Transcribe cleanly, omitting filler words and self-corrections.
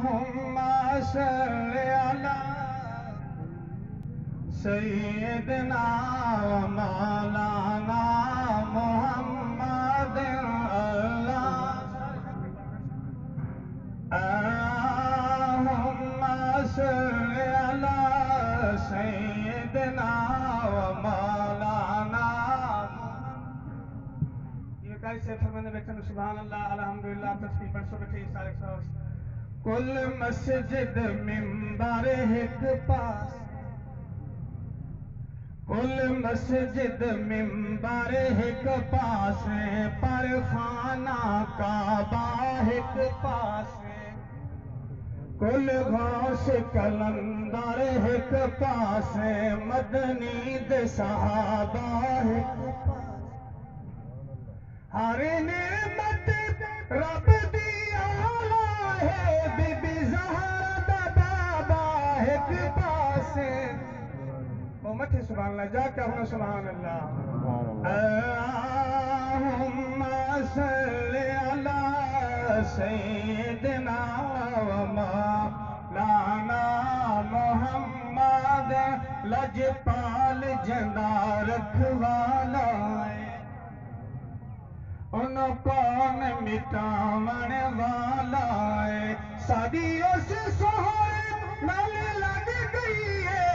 اللهم صل على سيدنا ومولانا محمد اللهم صل على سيدنا ومولانا یہ کیسے فرمانے بیٹھے سبحان اللہ الحمدللہ تسبیح پڑھ سو بیٹھے سارے سوس کل مسجد منبر ایک پاس کل مسجد منبر ایک پاس پر خانہ کعبہ ایک پاس کل غوث کلندر ایک پاس مدنی دے صحابہ ایک پاس ہر نعمت رب دی آلہ ہے بی بی زہرا دا بابا ایک پاس محمد سبحان اللہ جا کے ہونا سبحان اللہ اللہم صل علی سیدنا ومولانا محمد لجپال جندہ رکھوالا ان کون مٹاون والا ہے سادی اس سہر نال لگ گئی ہے